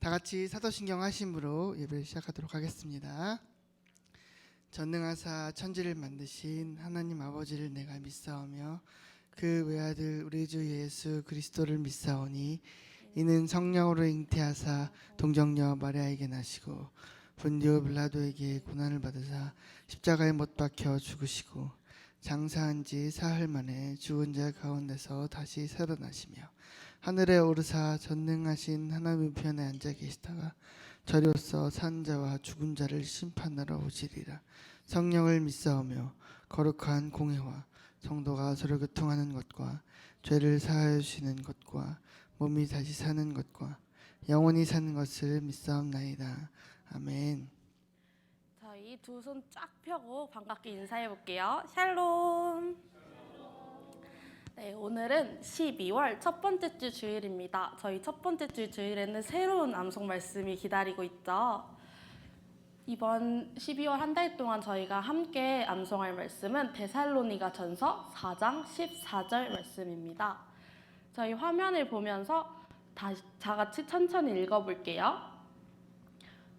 다 같이 사도신경 하심으로 예배를 시작하도록 하겠습니다. 전능하사 천지를 만드신 하나님 아버지를 내가 믿사오며 그 외아들 우리 주 예수 그리스도를 믿사오니 이는 성령으로 잉태하사 동정녀 마리아에게 나시고 본디오 빌라도에게 고난을 받으사 십자가에 못 박혀 죽으시고 장사한 지 사흘 만에 죽은 자 가운데서 다시 살아나시며 하늘에 오르사 전능하신 하나님 우편에 앉아 계시다가 저리로서 산 자와 죽은 자를 심판하러 오시리라. 성령을 믿사오며 거룩한 공회와 성도가 서로 교통하는 것과 죄를 사하여 주시는 것과 몸이 다시 사는 것과 영원히 사는 것을 믿사옵나이다. 아멘. 저희 두 손 쫙 펴고 반갑게 인사해 볼게요. 샬롬. 네, 오늘은 12월 첫 번째 주 주일입니다. 저희 첫 번째 주 주일에는 새로운 암송 말씀이 기다리고 있죠. 이번 12월 한 달 동안 저희가 함께 암송할 말씀은 데살로니가 전서 4장 14절 말씀입니다. 저희 화면을 보면서 다 같이 천천히 읽어볼게요.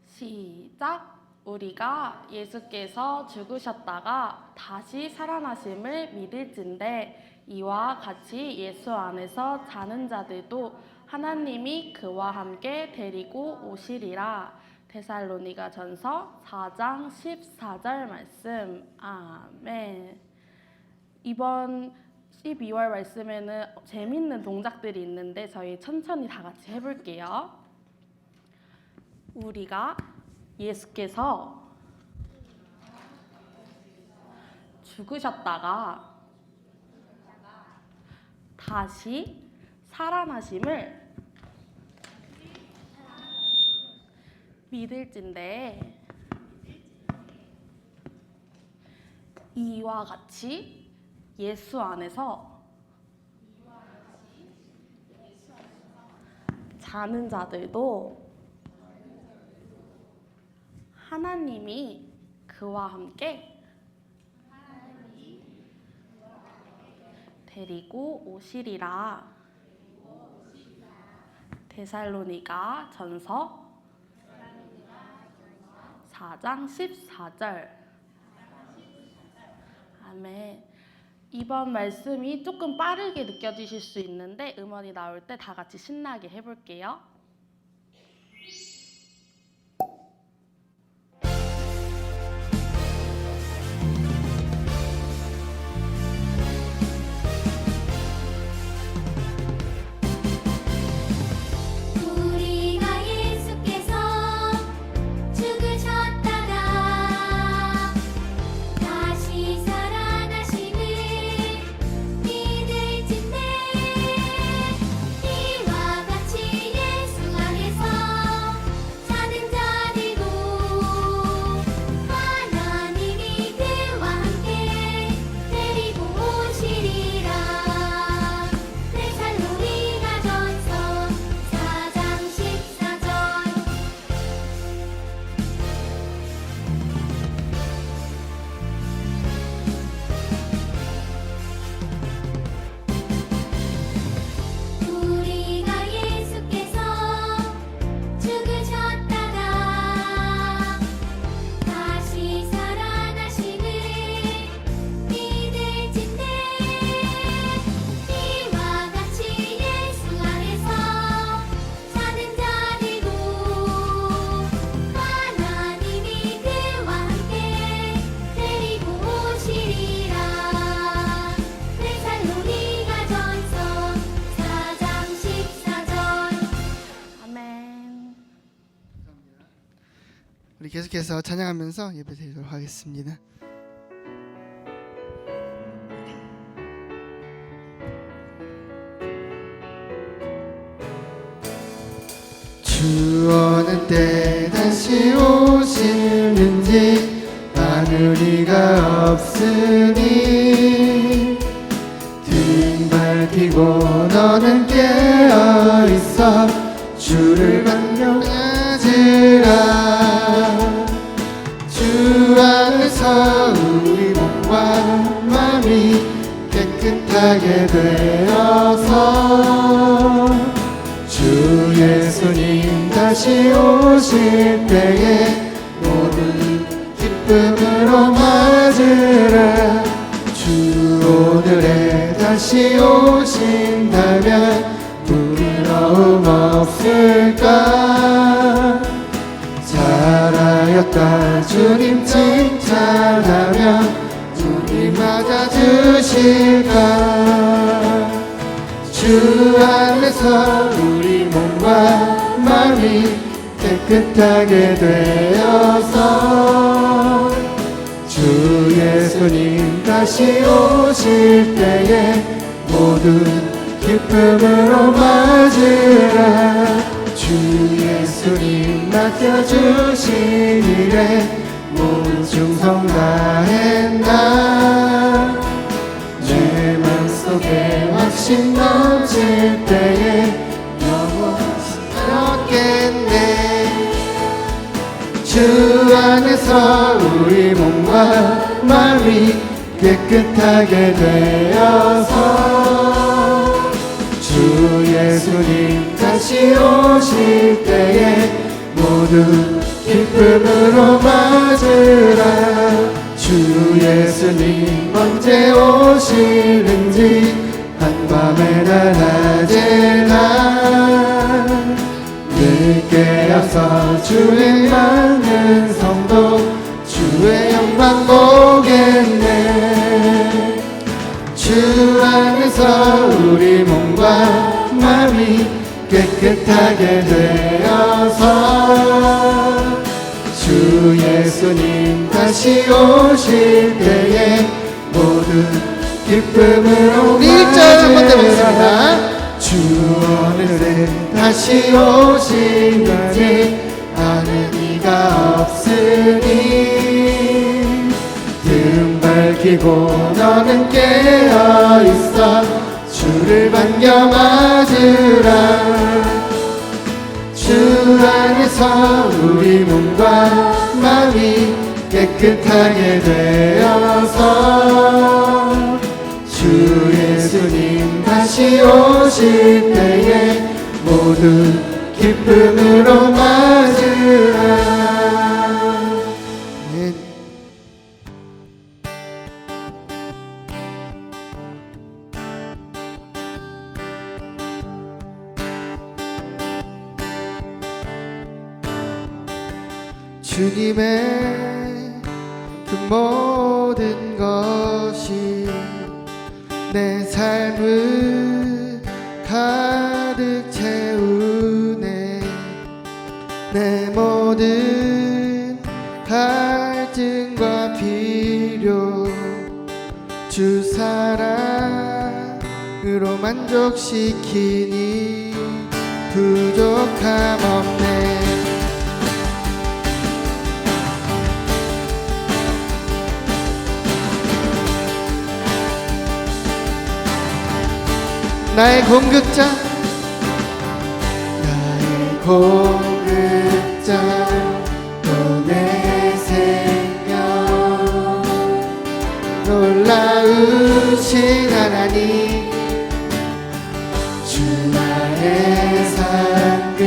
시작! 우리가 예수께서 죽으셨다가 다시 살아나심을 믿을진대 이와 같이 예수 안에서 자는 자들도 하나님이 그와 함께 데리고 오시리라. 데살로니가 전서 4장 14절 말씀. 아멘. 이번 12월 말씀에는 재밌는 동작들이 있는데 저희 천천히 다 같이 해볼게요. 우리가 예수께서 죽으셨다가 다시 살아나심을 믿을진대 이와 같이 예수 안에서 자는 자들도 하나님이 그와 함께 데리고 오시리라. 데살로니가 전서 4장 14절. 아멘. 이번 말씀이 조금 빠르게 느껴지실 수 있는데 음원이 나올 때 다 같이 신나게 해볼게요. 우리 계속해서 찬양하면서 예배 드리도록 하겠습니다. 주어느 때 다시 오시는지 아느리가 없으니 등 밟히고 너는 깨어있어 주를 반겨하지라. 주 안에서 우리 몸과 마음이 깨끗하게 되어서 주 예수님 다시 다시 오실 때에 모든 기쁨으로 맞으라. 주 오늘에 다시 오신다면 부끄러움 없을까. 잘하였다 주님 칭찬하며 주님 맞아주실까. 주 안에서 우리 몸과 마음이 깨끗하게 되어서 주 예수님 다시 오실 때에 모든 기쁨으로 맞으라. 주 예수님 맡겨주신 일에 모든 충성 다했나. 내 맘속에 확신 넘칠 때에 영원히 살았겠네. 주 안에서 우리 몸과 마음이 깨끗하게 되어서 주 예수님 다시 오실 때에 모두 기쁨으로 맞으라. 주 예수님 언제 오시는지 한밤에나 낮에나 늘 깨어서 주의 많은 성도 주의 영광 보겠네. 주 안에서 우리 몸과 마음이 깨끗하게 되어서 주 예수님 다시 오실 때에 모든 기쁨으로 우리 1절 한번 더 보겠습니다. 주 오늘에 다시 오시는지 아는 이가 없으니 등 밝히고 너는 깨어있어 주를 반겨 맞으라. 주 안에서 우리 몸과 마음이 깨끗하게 되어서 주 예수님 다시 오실 때에 모두 기쁨으로 맞으라. 주님의 그 모든 것이 내 삶을 가득 채우네. 내 모든 갈증과 필요 주 사랑으로 만족시키니 부족함 없네. 나의 공급자, 나의 공급자, 또 내 생명, 놀라우신 하나님, 주 나의 상급,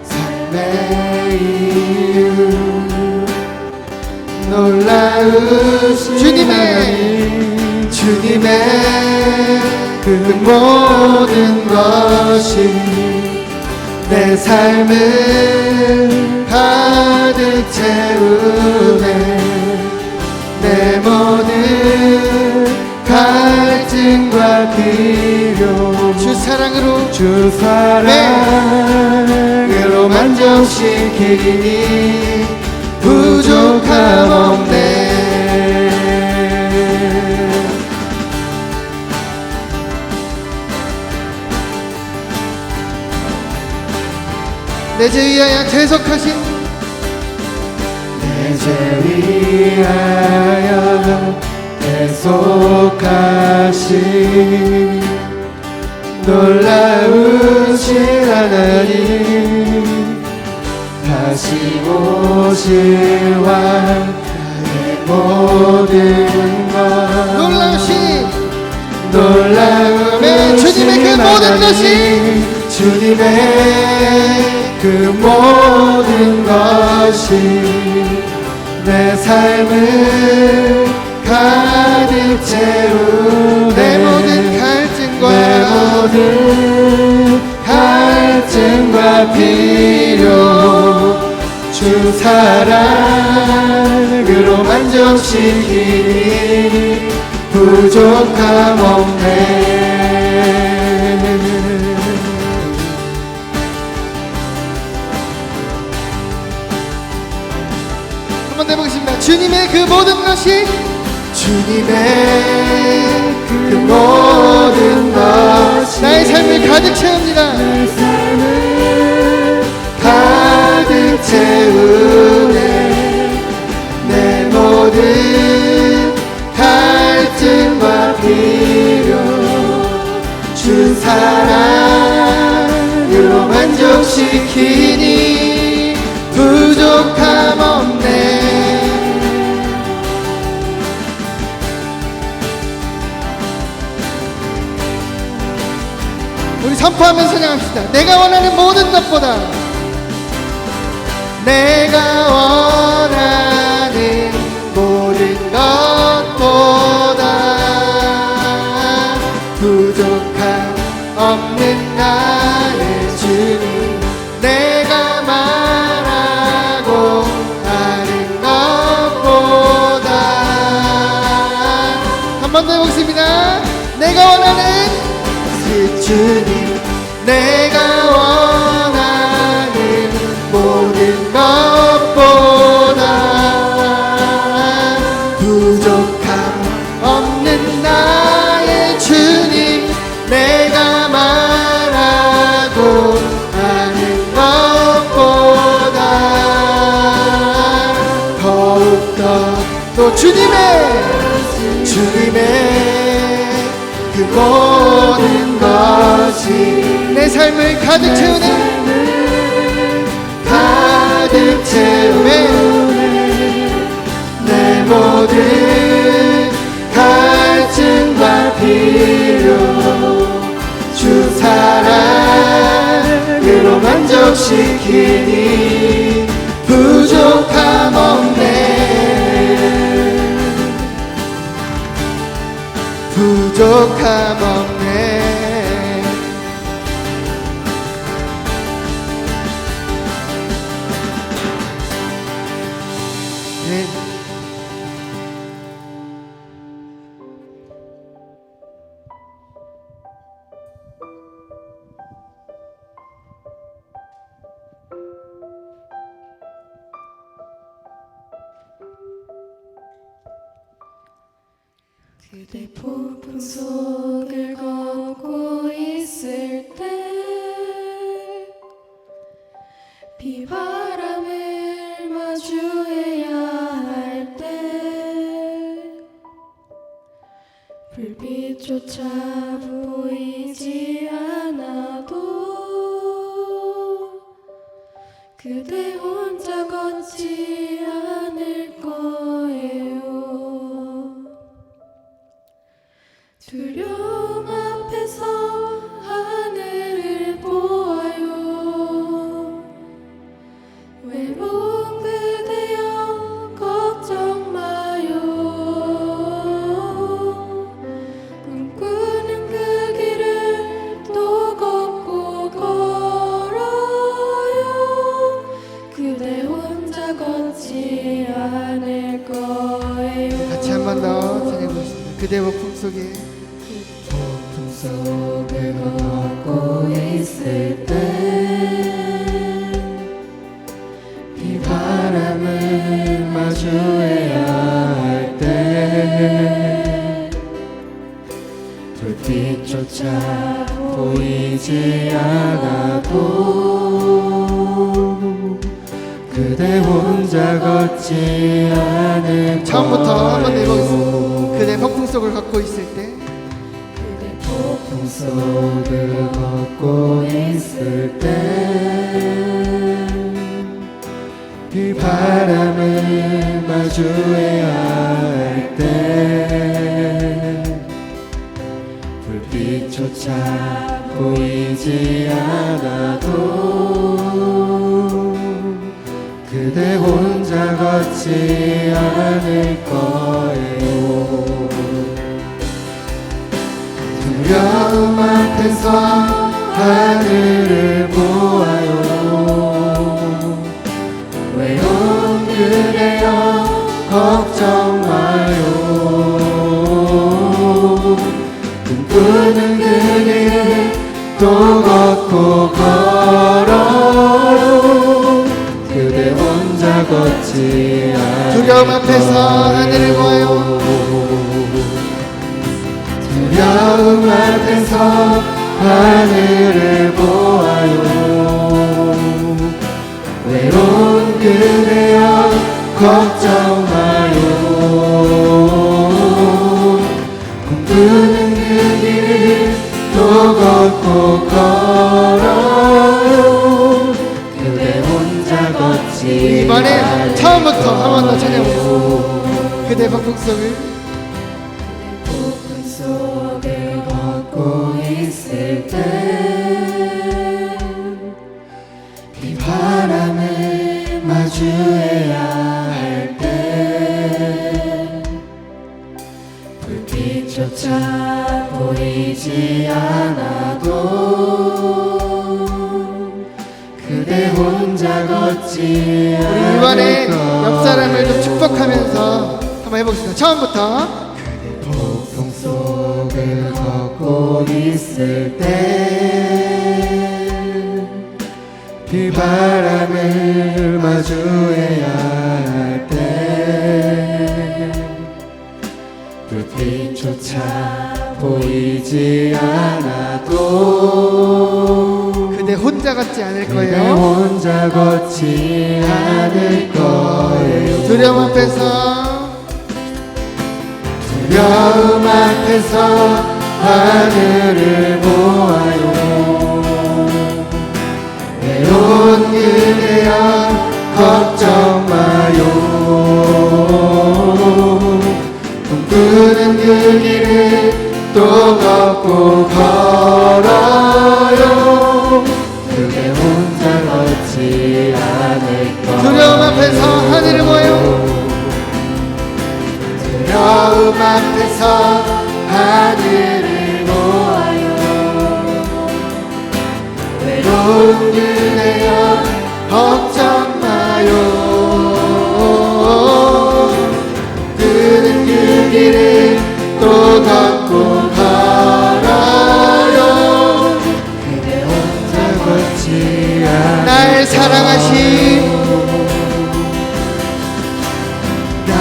삶의 이유, 놀라우신 주님의, 주님의 그 모든 것이 내 삶을 가득 채우네. 내 모든 갈증과 필요 주 사랑으로 만족시키니 부족함 없네. 내 죄 위하여 대속하신 내 죄 위하여 대속하신 놀라우신 하나님 다시 오실 왕 나의 모든 것 놀라우신 주님의 그 모든 것이 주님의 그 모든 것이 내 삶을 가득 채우네. 내 모든 갈증과 필요 주 사랑으로 만족시키니 부족함 없네. 한번 해보겠습니다. 주님의 그 모든 것이 그 모든 것이 나의 삶을 가득 채웁니다. 나의 삶을 가득 채우네. 내 모든 갈증과 필요 주 사랑으로 만족시키니 부족함 없네. 우리 선포하면서 찬양합시다. 내가 원하는 모든 것보다, 내가 원하는 모든 것보다 부족함 없는 나의 주님, 내가 말하고 하는 것보다. 한 번 더 해보겠습니다. 내가 원하는 그 주님, 내가 원하는 모든 것보다 부족함 없는 나의 주님, 내가 말하고 하는 것보다 더욱더 또 주님의 그 모든 것이 내 삶을 가득 채우네. 가득 채우네. 내 모든 갈증과 필요 주 사랑으로 만족시키니 부족함 없네. 부족함 없네. 네. 그대 폭풍 속을 걷고 있을 때 비바람을 마주해야 할 때 불빛조차 보이지 않아도 그대 혼자 걷지 않을 거예요. 두려움 앞에서 하늘을 보아요. 외로운 그대여 걱정 마요. 꿈꾸는 그 길을 또 걷고 걸어요. 그대 혼자 걷지 않을 거예요. 같이 한 번 더 찬양해보겠습니다. 그대 폭풍 속에 속을 걷고 있을 때 비바람을 마주해야 할 때 불빛조차 보이지 않아도 그대 혼자 걷지 않을 처음부터 한 번 더 해보겠습니다. 거예요. 그대 폭풍 속을 걷고 있을 때 폭풍 속을 걷고 있을 때 비바람을 마주해야 할 때 불빛조차 보이지 않아도 그대 혼자 걷지 않을 거예요. 두려움 앞에서 하늘을 보아요. 외로운 그대여 걱정 마요. 꿈꾸는 그 길을 또 걷고 걸어요. 그대 혼자 걷지 않아요. 두려움 앞에서 하늘을 보아요. 두려움 앞에서 하늘을 보아요. 외로운 그대여 걱정 마요. 꿈꾸는 그 길을 또 걷고 걸어요. 그대 혼자 걷지 이번에 않아요. 처음부터 한 번 더 찬양하겠습니다. 그대 폭풍 속을 속을 걷고 있을 때 비바람을 마주해야 할 때 불빛조차 보이지 않아도 그대 혼자 걷지 않을 이번에 거예요. 옆 사람을 좀 축복하면서 한번 해보겠습니다. 처음부터 폭풍 속을 걷고 있을 때 비바람을 마주해야 할 때 불빛조차 보이지 않아도 그대 혼자 같지 않을 그대 거예요. 혼자 걷지 않을 거예요. 두려움 앞에서 두려움 앞에서 하늘을 보아요. 외로운 그대여 걱정 마요. 꿈꾸는 그 길을 또 걷고 걸어요. 그대 혼자 걷지 않을 거예요. 두려움 앞에서 하늘을 보아요. 두려움 앞에서 하늘을 보아요. 외로운 그대여 걱정 마요. 그는 그 길을 또 걷고 걸어요. 그대 혼자 걷지 않아요. 날 사랑하신 날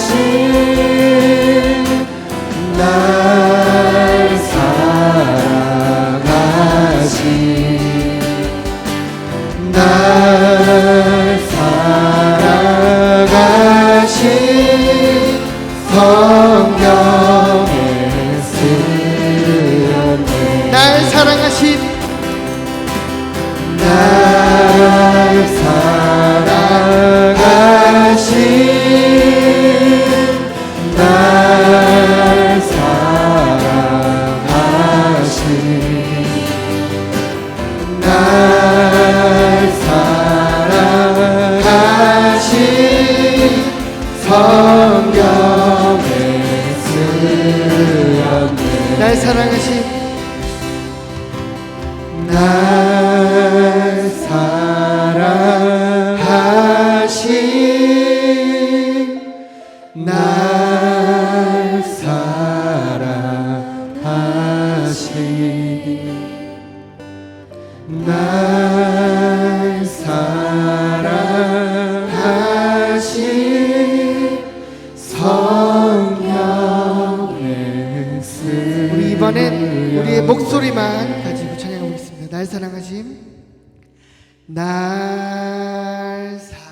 사랑하신 날 사랑하신 날 사랑하신 성경에 쓰였네. 날 사랑하신 날 사랑하신 날 사랑하신 날 사랑하신 성경에 쓰였네. 날 사랑하신 날 사랑하신 날 사랑하신 날 사랑하신 성령의 우리 이번엔 우리의 목소리만 가지고 찬양하고 있습니다. 날 사랑하심 날 사랑하심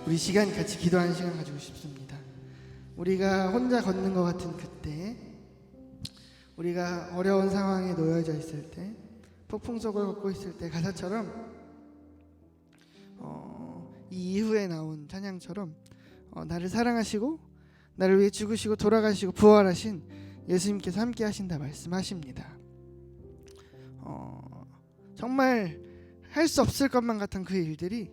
우리 시간 같이 기도하는 시간 가지고 싶습니다. 우리가 혼자 걷는 것 같은 그때, 우리가 어려운 상황에 놓여져 있을 때, 폭풍 속을 걷고 있을 때 가사처럼 이 이후에 나온 찬양처럼 나를 사랑하시고 나를 위해 죽으시고 돌아가시고 부활하신 예수님께서 함께 하신다 말씀하십니다. 정말 할 수 없을 것만 같은 그 일들이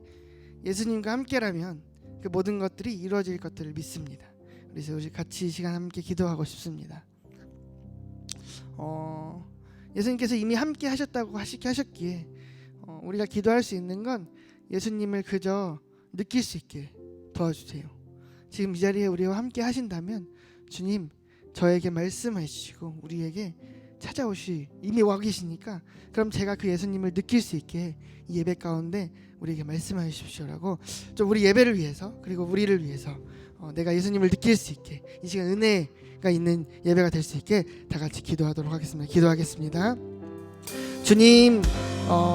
예수님과 함께라면 그 모든 것들이 이루어질 것들을 믿습니다. 그래서 우리 같이 이 시간 함께 기도하고 싶습니다. 예수님께서 이미 함께 하셨다고 하셨기에 우리가 기도할 수 있는 건 예수님을 그저 느낄 수 있게 도와주세요. 지금 이 자리에 우리와 함께 하신다면 주님 저에게 말씀해 주시고 우리에게 찾아오시 이미 와 계시니까 그럼 제가 그 예수님을 느낄 수 있게 이 예배 가운데 우리에게 말씀해 주십시오라고 좀 우리 예배를 위해서 그리고 우리를 위해서 내가 예수님을 느낄 수 있게 이 시간 은혜가 있는 예배가 될 수 있게 다 같이 기도하도록 하겠습니다. 기도하겠습니다. 주님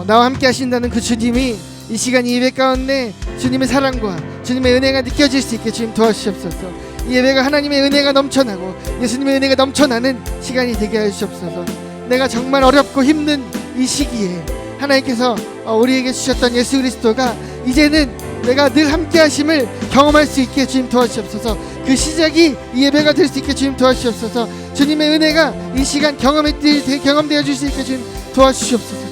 나와 함께 하신다는 그 주님이 이 시간 이 예배 가운데 주님의 사랑과 주님의 은혜가 느껴질 수 있게 주님 도와주시옵소서. 이 예배가 하나님의 은혜가 넘쳐나고 예수님의 은혜가 넘쳐나는 시간이 되게 하시옵소서. 내가 정말 어렵고 힘든 이 시기에 하나님께서 우리에게 주셨던 예수 그리스도가 이제는 내가 늘 함께 하심을 경험할 수 있게 주님 도와주시옵소서. 그 시작이 이 예배가 될 수 있게 주님 도와주시옵소서. 주님의 은혜가 이 시간 경험되어 줄 수 있게 주님 도와주시옵소서.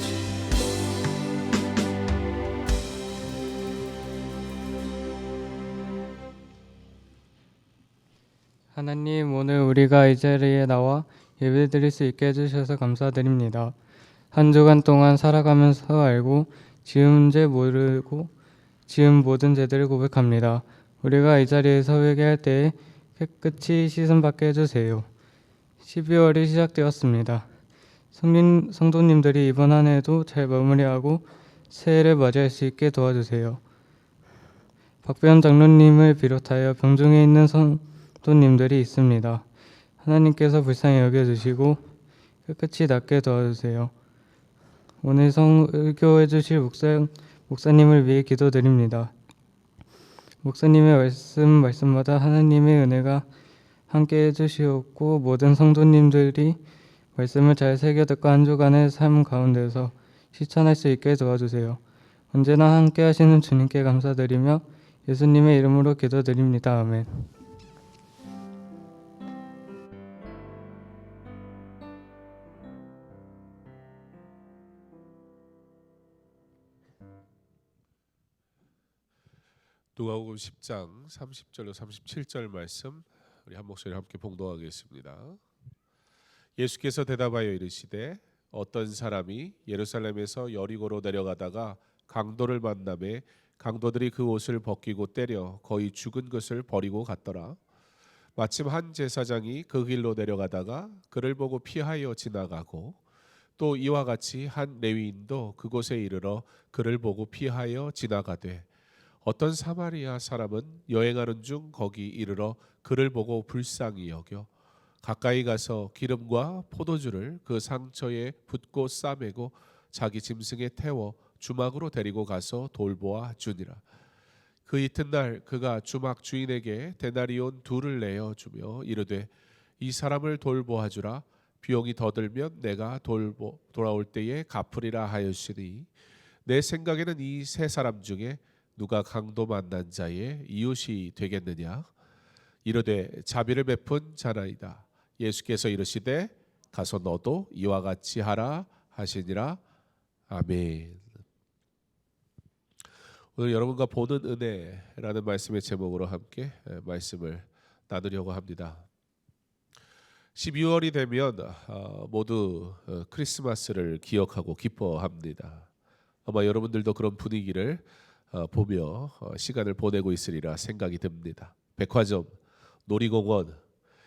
하나님, 오늘 우리가 이 자리에 나와 예배드릴 수 있게 해주셔서 감사드립니다. 한 주간 동안 살아가면서 알고 지은 죄 모르고 지은 모든 죄들을 고백합니다. 우리가 이 자리에서 회개할 때에 깨끗이 씻음받게 해주세요. 12월이 시작되었습니다. 성도님들이 이번 한 해도 잘 마무리하고 새해를 맞이할 수 있게 도와주세요. 박배현 장로님을 비롯하여 병중에 있는 성도님들이 있습니다. 하나님께서 불쌍히 여겨주시고 깨끗이 낫게 도와주세요. 오늘 설교해 주실 목사님을 위해 기도드립니다. 목사님의 말씀마다 하나님의 은혜가 함께 해주시옵고 모든 성도님들이 말씀을 잘 새겨 듣고 한 주간의 삶 가운데서 실천할 수 있게 도와주세요. 언제나 함께 하시는 주님께 감사드리며 예수님의 이름으로 기도드립니다. 아멘. 누가복음 10장 30절로 37절 말씀 우리 한 목소리 함께 봉독하겠습니다. 예수께서 대답하여 이르시되 어떤 사람이 예루살렘에서 여리고로 내려가다가 강도를 만나매 강도들이 그 옷을 벗기고 때려 거의 죽은 것을 버리고 갔더라. 마침 한 제사장이 그 길로 내려가다가 그를 보고 피하여 지나가고 또 이와 같이 한 레위인도 그곳에 이르러 그를 보고 피하여 지나가되 어떤 사마리아 사람은 여행하는 중 거기 이르러 그를 보고 불쌍히 여겨 가까이 가서 기름과 포도주를 그 상처에 붓고 싸매고 자기 짐승에 태워 주막으로 데리고 가서 돌보아 주니라. 그 이튿날 그가 주막 주인에게 데나리온 2를 내어 주며 이르되 이 사람을 돌보아 주라. 비용이 더 들면 내가 돌아올 때에 갚으리라 하였으니 내 생각에는 이 세 사람 중에 누가 강도 만난 자의 이웃이 되겠느냐. 이르되 자비를 베푼 자나이다. 예수께서 이르시되 가서 너도 이와 같이 하라 하시니라. 아멘. 오늘 여러분과 보는 은혜라는 말씀의 제목으로 함께 말씀을 나누려고 합니다. 12월이 되면 모두 크리스마스를 기억하고 기뻐합니다. 아마 여러분들도 그런 분위기를 보며 시간을 보내고 있으리라 생각이 듭니다. 백화점, 놀이공원,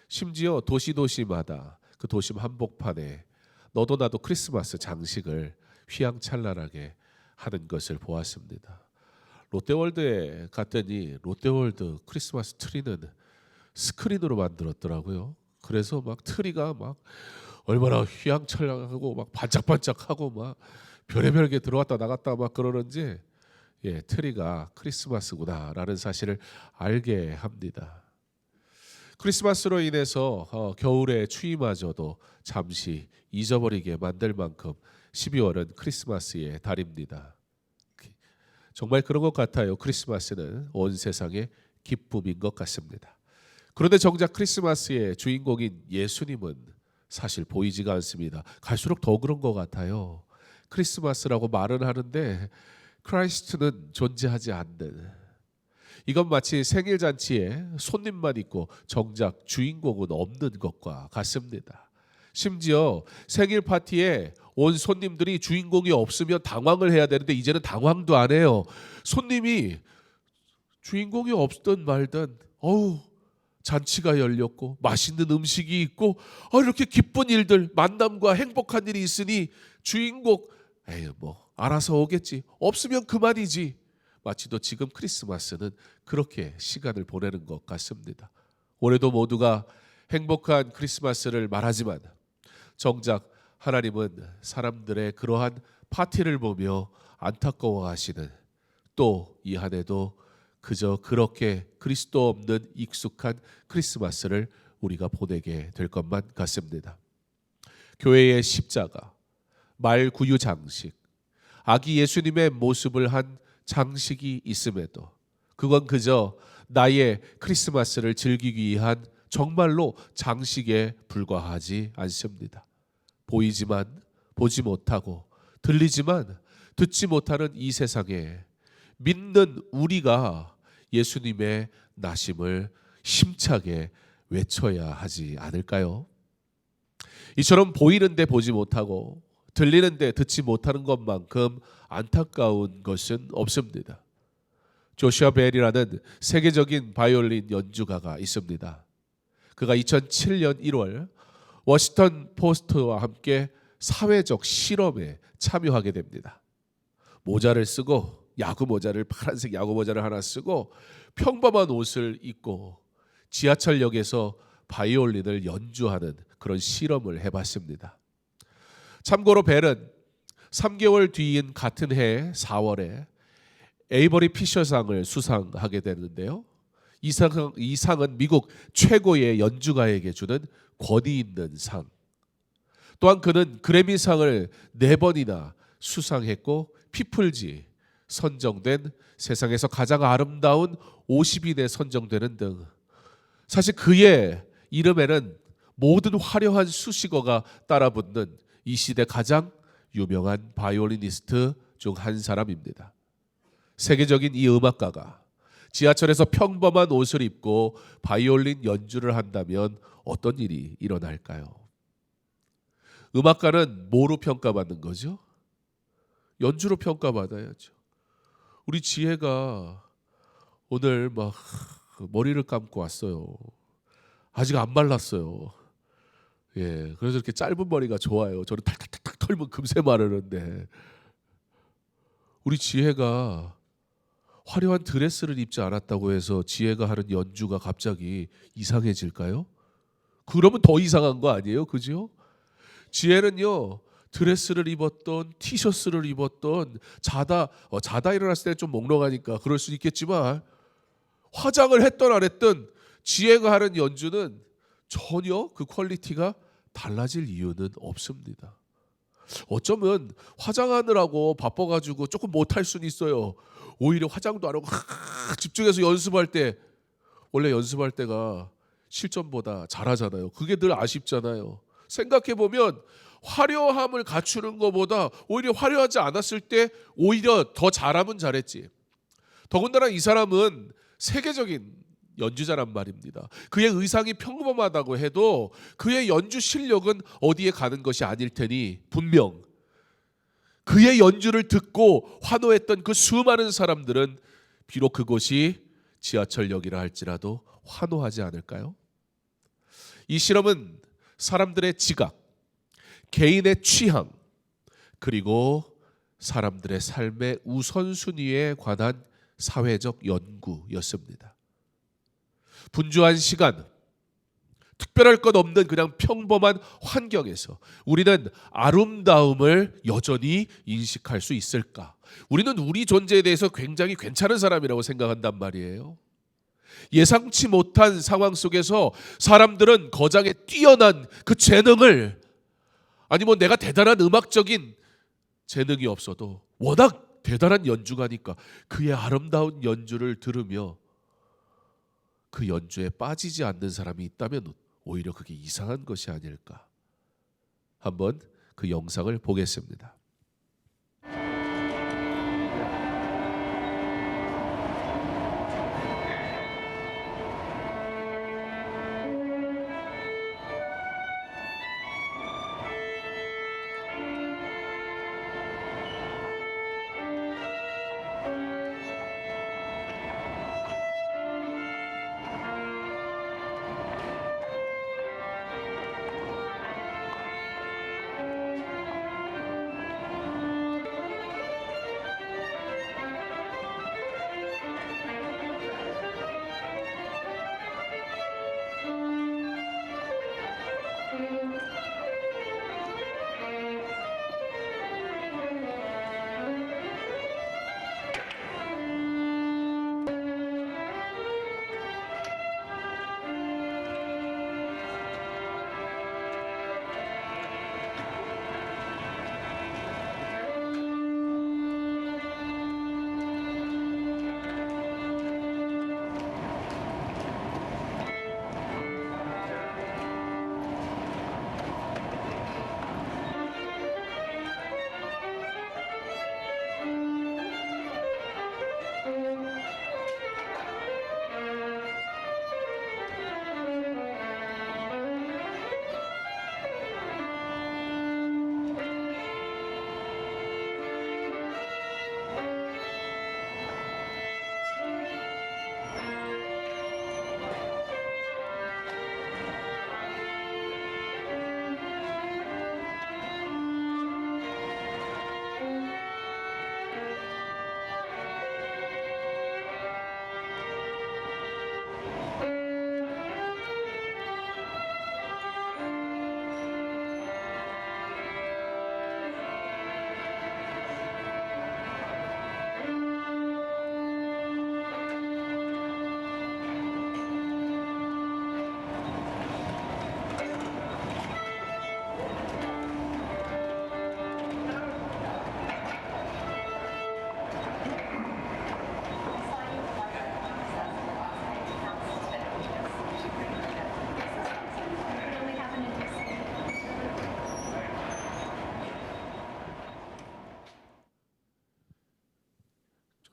심지어 도시마다 그 도심 한복판에 너도 나도 크리스마스 장식을 휘황찬란하게 하는 것을 보았습니다. 롯데월드에 갔더니 롯데월드 크리스마스 트리는 스크린으로 만들었더라고요. 그래서 막 트리가 막 얼마나 휘황찬란하고 막 반짝반짝하고 막 별의별 게 들어왔다 나갔다 막 그러는지 트리가 크리스마스구나라는 사실을 알게 합니다. 크리스마스로 인해서 겨울의 추위마저도 잠시 잊어버리게 만들 만큼 12월은 크리스마스의 달입니다. 정말 그런 것 같아요. 크리스마스는 온 세상의 기쁨인 것 같습니다. 그런데 정작 크리스마스의 주인공인 예수님은 사실 보이지가 않습니다. 갈수록 더 그런 것 같아요. 크리스마스라고 말은 하는데 크라이스트는 존재하지 않는, 이건 마치 생일 잔치에 손님만 있고 정작 주인공은 없는 것과 같습니다. 심지어 생일 파티에 온 손님들이 주인공이 없으면 당황을 해야 되는데 이제는 당황도 안 해요. 손님이 주인공이 없든 말든 잔치가 열렸고 맛있는 음식이 있고 이렇게 기쁜 일들, 만남과 행복한 일이 있으니 주인공 알아서 오겠지, 없으면 그만이지. 마치도 지금 크리스마스는 그렇게 시간을 보내는 것 같습니다. 올해도 모두가 행복한 크리스마스를 말하지만 정작 하나님은 사람들의 그러한 파티를 보며 안타까워하시는, 또 이 한 해도 그저 그렇게 그리스도 없는 익숙한 크리스마스를 우리가 보내게 될 것만 같습니다. 교회의 십자가, 말구유 장식, 아기 예수님의 모습을 한 장식이 있음에도 그건 그저 나의 크리스마스를 즐기기 위한 정말로 장식에 불과하지 않습니다. 보이지만 보지 못하고 들리지만 듣지 못하는 이 세상에 믿는 우리가 예수님의 나심을 힘차게 외쳐야 하지 않을까요? 이처럼 보이는데 보지 못하고 들리는데 듣지 못하는 것만큼 안타까운 것은 없습니다. 조슈아 벨이라는 세계적인 바이올린 연주가가 있습니다. 그가 2007년 1월 워싱턴 포스트와 함께 사회적 실험에 참여하게 됩니다. 모자를 쓰고, 야구 모자를, 파란색 야구 모자를 하나 쓰고 평범한 옷을 입고 지하철역에서 바이올린을 연주하는 그런 실험을 해봤습니다. 참고로 벨은 3개월 뒤인 같은 해 4월에 에이버리 피셔상을 수상하게 되는데요. 이 상은 미국 최고의 연주가에게 주는 권위 있는 상. 또한 그는 그래미상을 4번이나 수상했고 피플지 선정된 세상에서 가장 아름다운 50인에 선정되는 등, 사실 그의 이름에는 모든 화려한 수식어가 따라붙는 이 시대 가장 유명한 바이올리니스트 중 한 사람입니다. 세계적인 이 음악가가 지하철에서 평범한 옷을 입고 바이올린 연주를 한다면 어떤 일이 일어날까요? 음악가는 뭐로 평가받는 거죠? 연주로 평가받아야죠. 우리 지혜가 오늘 막 머리를 감고 왔어요. 아직 안 말랐어요. 그래서 이렇게 짧은 머리가 좋아요. 저는 탁탁탁 털면 금세 마르는데, 우리 지혜가 화려한 드레스를 입지 않았다고 해서 지혜가 하는 연주가 갑자기 이상해질까요? 그러면 더 이상한 거 아니에요? 그죠? 지혜는요, 드레스를 입었던, 티셔츠를 입었던, 자다 일어났을 때 좀 몽롱하니까 그럴 수 있겠지만 화장을 했던 안 했던 지혜가 하는 연주는 전혀 그 퀄리티가 달라질 이유는 없습니다. 어쩌면 화장하느라고 바빠가지고 조금 못할 수는 있어요. 오히려 화장도 안 하고 집중해서 연습할 때, 원래 연습할 때가 실전보다 잘하잖아요. 그게 늘 아쉽잖아요. 생각해보면 화려함을 갖추는 것보다 오히려 화려하지 않았을 때 오히려 더 잘하면 잘했지. 더군다나 이 사람은 세계적인 연주자란 말입니다. 그의 의상이 평범하다고 해도 그의 연주 실력은 어디에 가는 것이 아닐 테니 분명 그의 연주를 듣고 환호했던 그 수많은 사람들은 비록 그곳이 지하철역이라 할지라도 환호하지 않을까요? 이 실험은 사람들의 지각, 개인의 취향, 그리고 사람들의 삶의 우선순위에 관한 사회적 연구였습니다. 분주한 시간, 특별한 특별할 것 없는 그냥 평범한 환경에서 우리는 아름다움을 여전히 인식할 수 있을까? 우리는 우리 존재에 대해서 굉장히 괜찮은 사람이라고 생각한단 말이에요. 예상치 못한 상황 속에서 사람들은 거장에 뛰어난 그 재능을, 아니 뭐 내가 대단한 음악적인 재능이 없어도 워낙 대단한 연주가니까 그의 아름다운 연주를 들으며 그 연주에 빠지지 않는 사람이 있다면 오히려 그게 이상한 것이 아닐까. 한번 그 영상을 보겠습니다.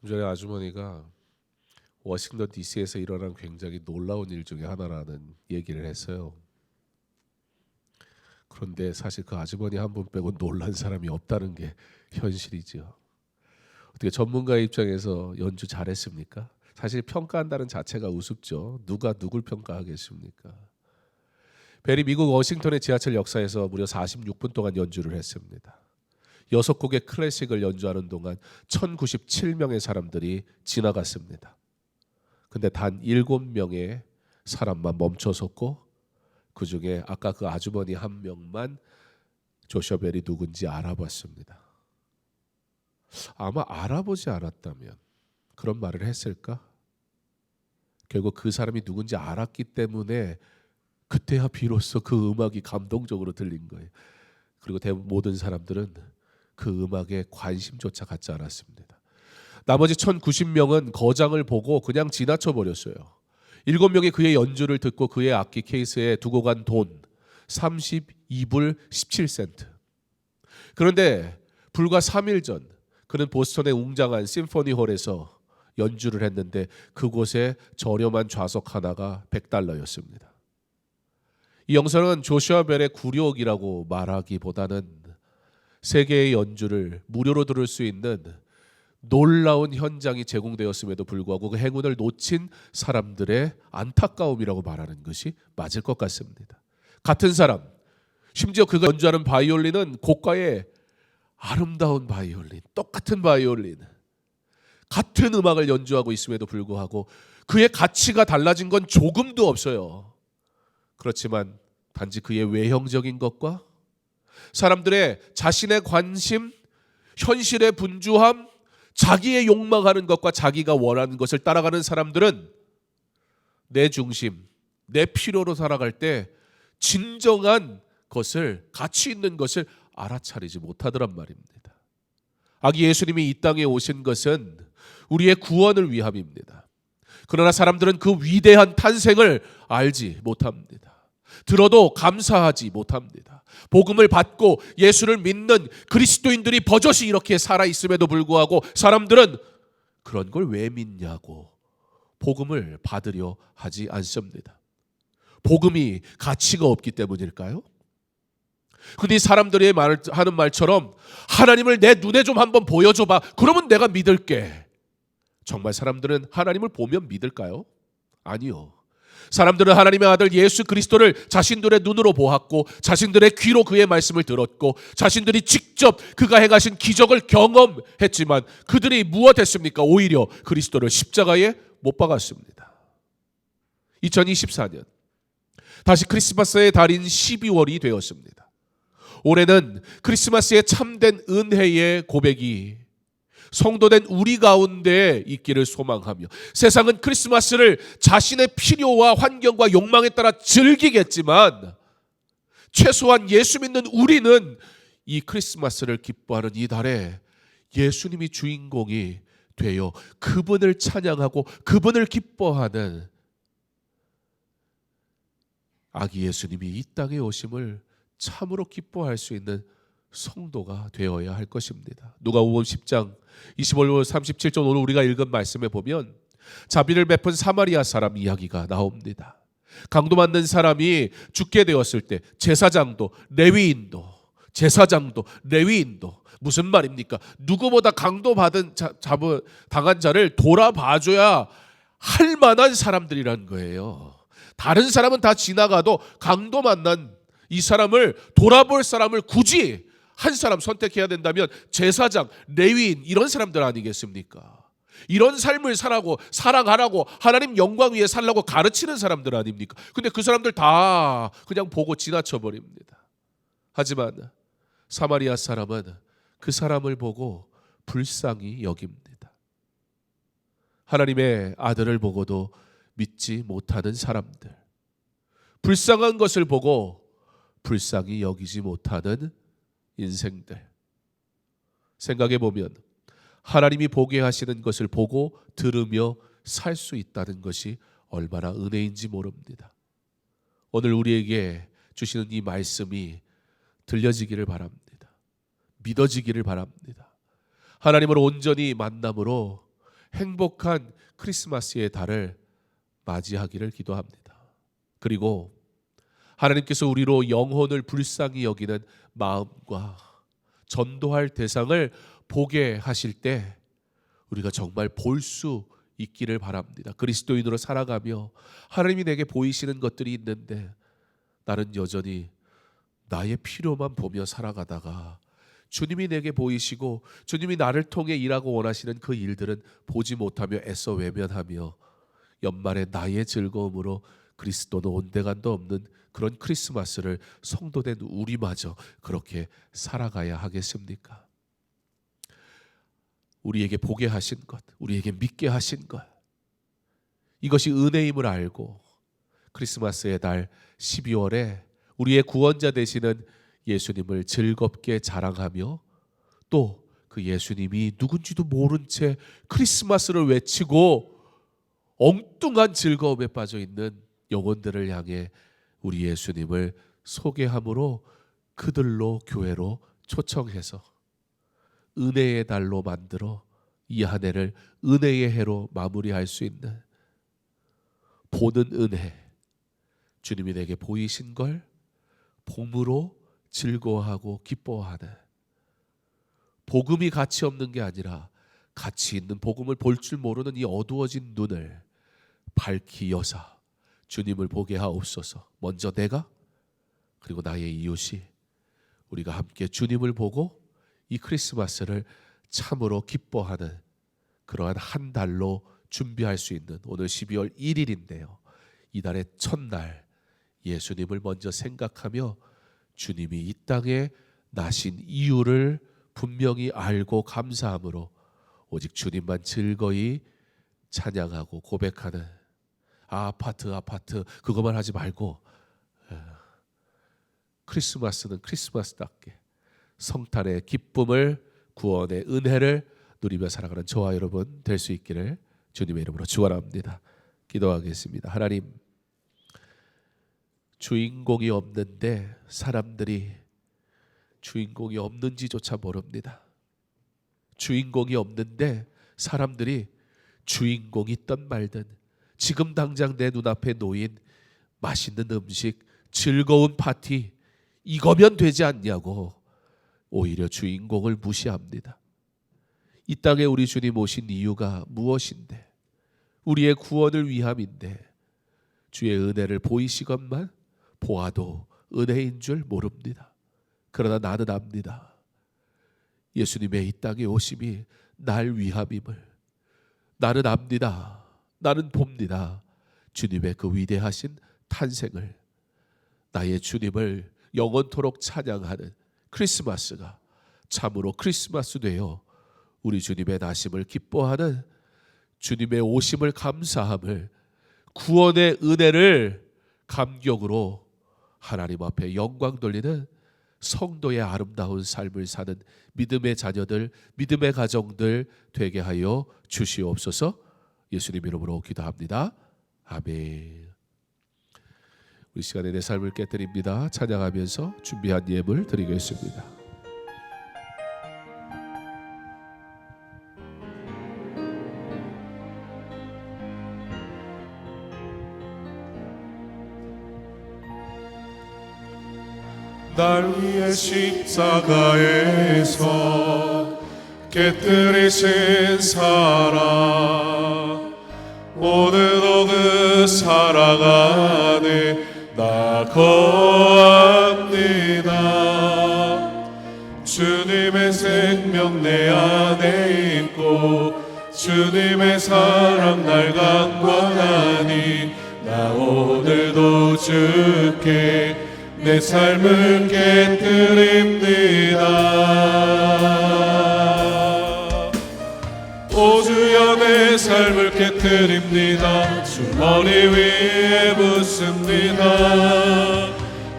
좀 전에 아주머니가 워싱턴 DC에서 일어난 굉장히 놀라운 일 중에 하나라는 얘기를 했어요. 그런데 사실 그 아주머니 한 분 빼고 놀란 사람이 없다는 게 현실이죠. 어떻게 전문가의 입장에서 연주 잘했습니까? 사실 평가한다는 자체가 우습죠. 누가 누굴 평가하겠습니까? 벨이 미국 워싱턴의 지하철 역사에서 무려 46분 동안 연주를 했습니다. 6곡의 클래식을 연주하는 동안 1097명의 사람들이 지나갔습니다. 근데 단 7명의 사람만 멈춰섰고 그 중에 아까 그 아주머니 한 명만 조슈아 벨이 누군지 알아봤습니다. 아마 알아보지 않았다면 그런 말을 했을까? 결국 그 사람이 누군지 알았기 때문에 그때야 비로소 그 음악이 감동적으로 들린 거예요. 그리고 모든 사람들은 그 음악에 관심조차 갖지 않았습니다. 나머지 1090명은 거장을 보고 그냥 지나쳐 버렸어요. 7명이 그의 연주를 듣고 그의 악기 케이스에 두고 간 돈 32불 17센트. 그런데 불과 3일 전 그는 보스턴의 웅장한 심포니홀에서 연주를 했는데 그곳에 저렴한 좌석 하나가 $100였습니다. 이 영상은 조슈아 벨의 굴욕이라고 말하기보다는 세계의 연주를 무료로 들을 수 있는 놀라운 현장이 제공되었음에도 불구하고 그 행운을 놓친 사람들의 안타까움이라고 말하는 것이 맞을 것 같습니다. 같은 사람, 심지어 그가 연주하는 바이올린은 고가의 아름다운 바이올린, 똑같은 바이올린, 같은 음악을 연주하고 있음에도 불구하고 그의 가치가 달라진 건 조금도 없어요. 그렇지만 단지 그의 외형적인 것과 사람들의 자신의 관심, 현실의 분주함, 자기의 욕망하는 것과 자기가 원하는 것을 따라가는 사람들은 내 중심, 내 필요로 살아갈 때 진정한 것을, 가치 있는 것을 알아차리지 못하더란 말입니다. 아기 예수님이 이 땅에 오신 것은 우리의 구원을 위함입니다. 그러나 사람들은 그 위대한 탄생을 알지 못합니다. 들어도 감사하지 못합니다. 복음을 받고 예수를 믿는 그리스도인들이 버젓이 이렇게 살아있음에도 불구하고 사람들은 그런 걸 왜 믿냐고 복음을 받으려 하지 않습니다. 복음이 가치가 없기 때문일까요? 근데 사람들이 하는 말처럼 하나님을 내 눈에 좀 한번 보여줘봐. 그러면 내가 믿을게. 정말 사람들은 하나님을 보면 믿을까요? 아니요. 사람들은 하나님의 아들 예수 그리스도를 자신들의 눈으로 보았고 자신들의 귀로 그의 말씀을 들었고 자신들이 직접 그가 행하신 기적을 경험했지만 그들이 무엇했습니까? 오히려 그리스도를 십자가에 못 박았습니다. 2024년 다시 크리스마스의 달인 12월이 되었습니다. 올해는 크리스마스의 참된 은혜의 고백이 성도된 우리 가운데 있기를 소망하며 세상은 크리스마스를 자신의 필요와 환경과 욕망에 따라 즐기겠지만 최소한 예수 믿는 우리는 이 크리스마스를 기뻐하는 이 달에 예수님이 주인공이 되어 그분을 찬양하고 그분을 기뻐하는 아기 예수님이 이 땅에 오심을 참으로 기뻐할 수 있는 성도가 되어야 할 것입니다. 누가복음 10장 25절 37절 오늘 우리가 읽은 말씀에 보면 자비를 베푼 사마리아 사람 이야기가 나옵니다. 강도 맞는 사람이 죽게 되었을 때 제사장도 레위인도 무슨 말입니까? 누구보다 강도 당한 자를 돌아봐줘야 할 만한 사람들이란 거예요. 다른 사람은 다 지나가도 강도 만난 이 사람을 돌아볼 사람을 굳이 한 사람 선택해야 된다면 제사장, 레위인 이런 사람들 아니겠습니까? 이런 삶을 살아가라고 하나님 영광 위에 살라고 가르치는 사람들 아닙니까? 근데 그 사람들 다 그냥 보고 지나쳐 버립니다. 하지만 사마리아 사람은 그 사람을 보고 불쌍히 여깁니다. 하나님의 아들을 보고도 믿지 못하는 사람들, 불쌍한 것을 보고 불쌍히 여기지 못하는 인생들. 생각해 보면 하나님이 보게 하시는 것을 보고 들으며 살 수 있다는 것이 얼마나 은혜인지 모릅니다. 오늘 우리에게 주시는 이 말씀이 들려지기를 바랍니다. 믿어지기를 바랍니다. 하나님을 온전히 만남으로 행복한 크리스마스의 달을 맞이하기를 기도합니다. 그리고 하나님께서 우리로 영혼을 불쌍히 여기는 마음과 전도할 대상을 보게 하실 때 우리가 정말 볼 수 있기를 바랍니다. 그리스도인으로 살아가며 하나님이 내게 보이시는 것들이 있는데 나는 여전히 나의 필요만 보며 살아가다가 주님이 내게 보이시고 주님이 나를 통해 일하고 원하시는 그 일들은 보지 못하며 애써 외면하며 연말에 나의 즐거움으로 그리스도는 온데간도 없는 그런 크리스마스를 성도된 우리마저 그렇게 살아가야 하겠습니까? 우리에게 보게 하신 것, 우리에게 믿게 하신 것, 이것이 은혜임을 알고 크리스마스의 달 12월에 우리의 구원자 되시는 예수님을 즐겁게 자랑하며 또 그 예수님이 누군지도 모른 채 크리스마스를 외치고 엉뚱한 즐거움에 빠져 있는 영혼들을 향해 우리 예수님을 소개함으로 그들로 교회로 초청해서 은혜의 달로 만들어 이 한 해를 은혜의 해로 마무리할 수 있는 보는 은혜, 주님이 내게 보이신 걸 봄으로 즐거워하고 기뻐하는, 복음이 가치 없는 게 아니라 가치 있는 복음을 볼 줄 모르는 이 어두워진 눈을 밝히 여사 주님을 보게 하옵소서. 먼저 내가 그리고 나의 이웃이 우리가 함께 주님을 보고 이 크리스마스를 참으로 기뻐하는 그러한 한 달로 준비할 수 있는 오늘 12월 1일인데요. 이 달의 첫날 예수님을 먼저 생각하며 주님이 이 땅에 나신 이유를 분명히 알고 감사함으로 오직 주님만 즐거이 찬양하고 고백하는 아파트 그것만 하지 말고 크리스마스는 크리스마스답게 성탄의 기쁨을, 구원의 은혜를 누리며 살아가는 저와 여러분 될 수 있기를 주님의 이름으로 축원합니다. 기도하겠습니다. 하나님, 주인공이 없는데 사람들이 주인공이 없는지조차 모릅니다. 주인공이 없는데 사람들이 주인공이 있든 말든 지금 당장 내 눈앞에 놓인 맛있는 음식, 즐거운 파티, 이거면 되지 않냐고 오히려 주인공을 무시합니다. 이 땅에 우리 주님 오신 이유가 무엇인데? 우리의 구원을 위함인데 주의 은혜를 보이시건만 보아도 은혜인 줄 모릅니다. 그러나 나는 압니다. 예수님의 이 땅에 오심이 날 위함임을 나는 압니다. 나는 봅니다. 주님의 그 위대하신 탄생을, 나의 주님을 영원토록 찬양하는 크리스마스가 참으로 크리스마스 되어 우리 주님의 나심을 기뻐하는, 주님의 오심을 감사함을, 구원의 은혜를 감격으로 하나님 앞에 영광 돌리는 성도의 아름다운 삶을 사는 믿음의 자녀들, 믿음의 가정들 되게 하여 주시옵소서. 예수님 이름으로 기도합니다. 아멘. 우리 시간에 내 삶을 깨뜨립니다. 찬양하면서 준비한 예물 드리겠습니다. 날 위해 십자가에서 깨뜨리신 사랑, 오늘도 그 사랑 안에 나 거합니다. 주님의 생명 내 안에 있고 주님의 사랑 날 강권하니 나 오늘도 주께 내 삶을 깨뜨립니다. 오 주여 내 삶을 깨뜨립니다. 주 머리 위에 붓습니다.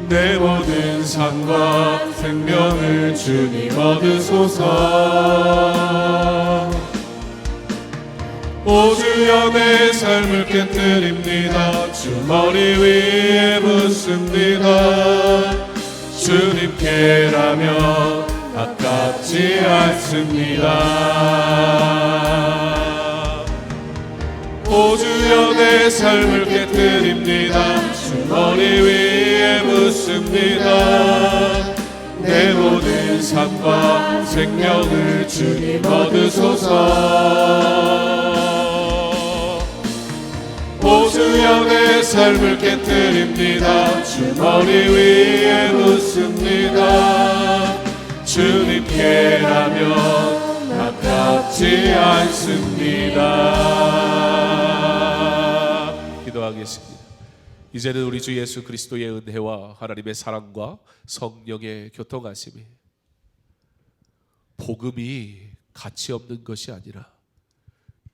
내 모든 삶과 생명을 주님 얻으소서. 오 주여 내 삶을 깨뜨립니다. 주 머리 위에 붓습니다. 주님께라면 아깝지 않습니다. 오 주여 내 삶을 깨뜨립니다. 주 머리 위에 붓습니다. 내 모든 삶과 생명을 주님 얻으소서. 오 주여 내 삶을 깨뜨립니다. 주 머리 위에 붓습니다. 주님께라면 아깝지 않습니다. 기도하겠습니다. 이제는 우리 주 예수 그리스도의 은혜와 하나님의 사랑과 성령의 교통하심이, 복음이 가치 없는 것이 아니라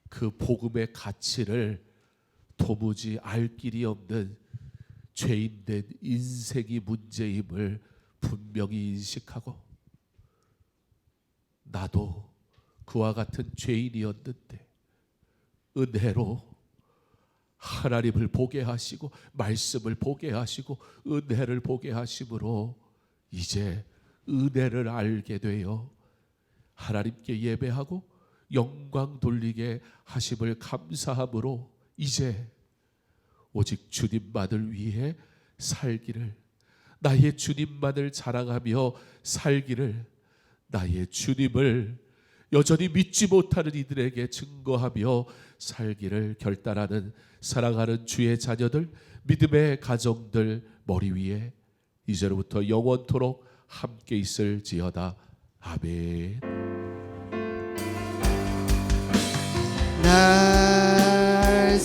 그 복음의 가치를 도무지 알 길이 없는 죄인된 인생이 문제임을 분명히 인식하고, 나도 그와 같은 죄인이었는데 은혜로 하나님을 보게 하시고 말씀을 보게 하시고 은혜를 보게 하심으로 이제 은혜를 알게 되어 하나님께 예배하고 영광 돌리게 하심을 감사함으로 이제 오직 주님만을 위해 살기를, 나의 주님만을 자랑하며 살기를, 나의 주님을 여전히 믿지 못하는 이들에게 증거하며 살기를 결단하는 사랑하는 주의 자녀들, 믿음의 가정들 머리 위에 이제로부터 영원토록 함께 있을지어다. 아멘. 날